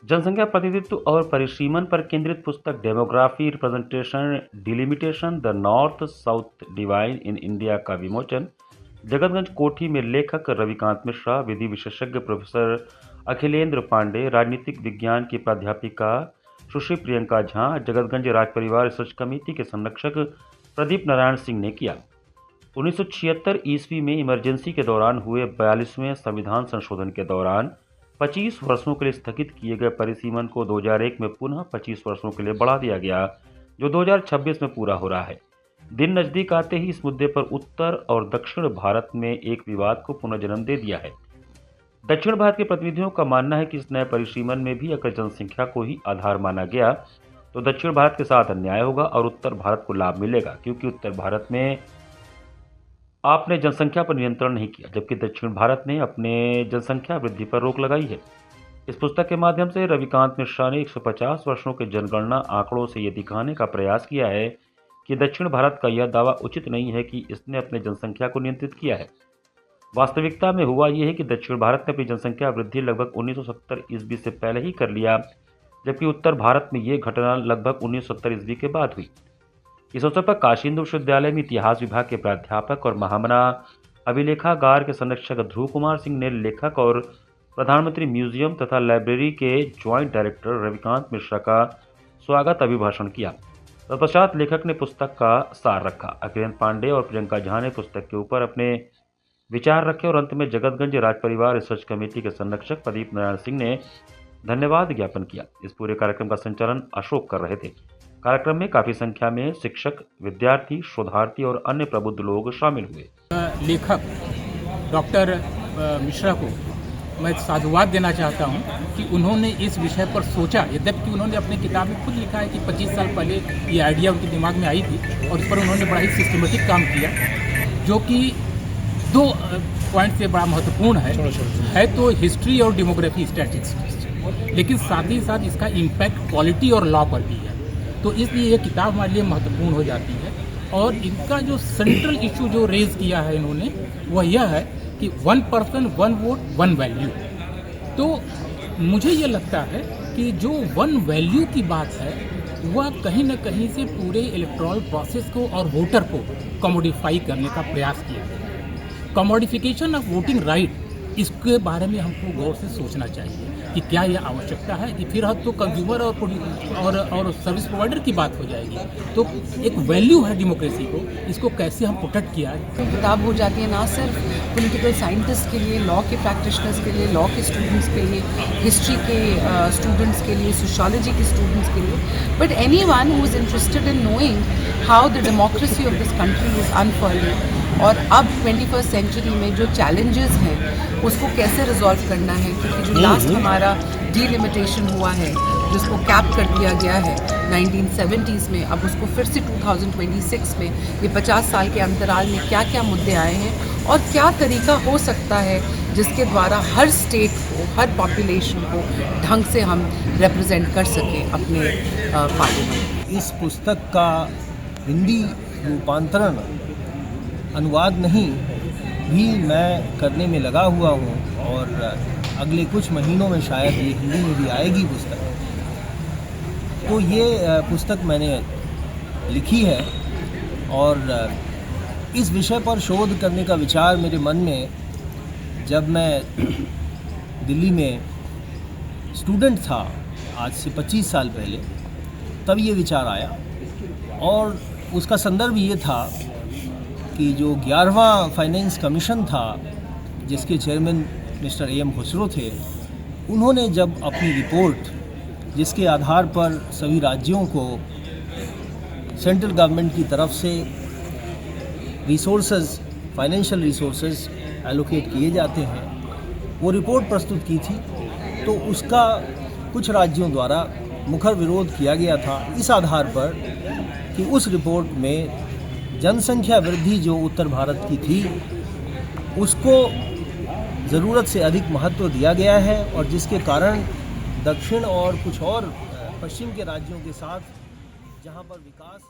जनसंख्या प्रतिनिधित्व और परिसीमन पर केंद्रित पुस्तक demography representation delimitation the north south divide in India का विमोचन जगतगंज कोठी में लेखक रविकांत मिश्रा, विधि विशेषज्ञ प्रोफेसर अखिलेंद्र पांडे, राजनीतिक विज्ञान की प्राध्यापिका सुश्री प्रियंका झा, जगतगंज राज परिवार रिसर्च कमेटी के संरक्षक प्रदीप नारायण सिंह ने किया। 1976 ईस्वी में इमरजेंसी के दौरान हुए 42वें संविधान संशोधन के दौरान 25 वर्षों के लिए स्थगित किए गए परिसीमन को 2001 में पुनः 25 वर्षों के लिए बढ़ा दिया गया, जो 2026 में पूरा हो रहा है। दिन नजदीक आते ही इस मुद्दे पर उत्तर और दक्षिण भारत में एक विवाद को पुनर्जन्म दे दिया है। दक्षिण भारत के प्रतिनिधियों का मानना है कि इस नए परिसीमन में भी अगर जनसंख्या को ही आधार माना गया तो दक्षिण भारत के साथ अन्याय होगा और उत्तर भारत को लाभ मिलेगा, क्योंकि उत्तर भारत में आपने जनसंख्या पर नियंत्रण नहीं किया, जबकि दक्षिण भारत ने अपने जनसंख्या वृद्धि पर रोक लगाई है। इस पुस्तक के माध्यम से रविकांत मिश्रा ने 150 वर्षों के जनगणना आंकड़ों से यह दिखाने का प्रयास किया है कि दक्षिण भारत का यह दावा उचित नहीं है कि इसने अपने जनसंख्या को नियंत्रित किया है। वास्तविकता में हुआ यह है कि दक्षिण भारत ने अपनी जनसंख्या वृद्धि लगभग 1970 ईस्वी से पहले ही कर लिया, जबकि उत्तर भारत में ये घटना लगभग 1970 ईस्वी के बाद हुई। इस अवसर पर काशी हिंदू विश्वविद्यालय में इतिहास विभाग के प्राध्यापक और महामना अभिलेखागार के संरक्षक ध्रुव कुमार सिंह ने लेखक और प्रधानमंत्री म्यूजियम तथा लाइब्रेरी के ज्वाइंट डायरेक्टर रविकांत मिश्रा का स्वागत अभिभाषण किया। तत्पश्चात लेखक ने पुस्तक का सार रखा। अखिलेंद्र पांडे और प्रियंका झा ने पुस्तक के ऊपर अपने विचार रखे और अंत में जगतगंज राज परिवार रिसर्च कमेटी के संरक्षक प्रदीप नारायण सिंह ने धन्यवाद ज्ञापन किया। इस पूरे कार्यक्रम का संचालन अशोक कर रहे थे। कार्यक्रम में काफी संख्या में शिक्षक, विद्यार्थी, शोधार्थी और अन्य प्रबुद्ध लोग शामिल हुए। लेखक डॉक्टर मिश्रा को मैं साधुवाद देना चाहता हूं कि उन्होंने इस विषय पर सोचा, यद्यपि उन्होंने अपनी किताब में खुद लिखा है कि 25 साल पहले ये आइडिया उनके दिमाग में आई थी और इस पर उन्होंने बड़ा ही सिस्टमेटिक काम किया, जो कि 2 पॉइंट से बड़ा महत्वपूर्ण है तो हिस्ट्री और डेमोग्राफी स्टैटिस्टिक्स, लेकिन साथ ही साथ इसका इम्पैक्ट पॉलिटी और लॉ पर भी है। तो इसलिए ये किताब हमारे लिए महत्वपूर्ण हो जाती है। और इनका जो सेंट्रल इशू जो रेज किया है इन्होंने, वह यह है कि 1 पर्सन 1 वोट 1 वैल्यू। तो मुझे ये लगता है कि जो 1 वैल्यू की बात है वह कहीं ना कहीं से पूरे इलेक्टोरल प्रोसेस को और वोटर को कमोडिफाई करने का प्रयास किया है। कमोडिफिकेशन ऑफ वोटिंग राइट, इसके बारे में हमको गौर से सोचना चाहिए कि क्या यह आवश्यकता है कि फिर हद तो कंज्यूमर और सर्विस प्रोवाइडर की बात हो जाएगी। तो एक वैल्यू है डेमोक्रेसी को, इसको कैसे हम प्रोटेक्ट किया है। किताब हो जाती है ना सिर्फ पॉलिटिकल साइंटिस्ट के लिए, लॉ के प्रैक्टिशनर्स के लिए, लॉ के स्टूडेंट्स के लिए, हिस्ट्री के स्टूडेंट्स के लिए, सोशियोलॉजी के स्टूडेंट्स के लिए, but anyone who is interested in knowing how the democracy of this country is unfolding और अब 21st सेंचुरी में जो चैलेंजेस हैं उसको कैसे रिजॉल्व करना है। क्योंकि जो लास्ट हमारा डीलिमिटेशन हुआ है, जिसको कैप कर दिया गया है 1970s में, अब उसको फिर से 2026 में, ये 50 साल के अंतराल में क्या क्या मुद्दे आए हैं और क्या तरीका हो सकता है जिसके द्वारा हर स्टेट को, हर पॉपुलेशन को ढंग से हम रिप्रेजेंट कर सकें अपने पार्लियामेंट। इस पुस्तक का हिंदी रूपांतरण, अनुवाद नहीं भी मैं करने में लगा हुआ हूँ और अगले कुछ महीनों में शायद ये हिंदी में भी आएगी पुस्तक। तो ये पुस्तक मैंने लिखी है और इस विषय पर शोध करने का विचार मेरे मन में, जब मैं दिल्ली में स्टूडेंट था आज से 25 साल पहले, तब ये विचार आया। और उसका संदर्भ ये था कि जो 11वां फाइनेंस कमीशन था, जिसके चेयरमैन मिस्टर AM खुसरो थे, उन्होंने जब अपनी रिपोर्ट, जिसके आधार पर सभी राज्यों को सेंट्रल गवर्नमेंट की तरफ से रिसोर्सेज, फाइनेंशियल रिसोर्सेज एलोकेट किए जाते हैं, वो रिपोर्ट प्रस्तुत की थी, तो उसका कुछ राज्यों द्वारा मुखर विरोध किया गया था इस आधार पर कि उस रिपोर्ट में जनसंख्या वृद्धि जो उत्तर भारत की थी उसको ज़रूरत से अधिक महत्व दिया गया है और जिसके कारण दक्षिण और कुछ और पश्चिम के राज्यों के साथ जहां पर विकास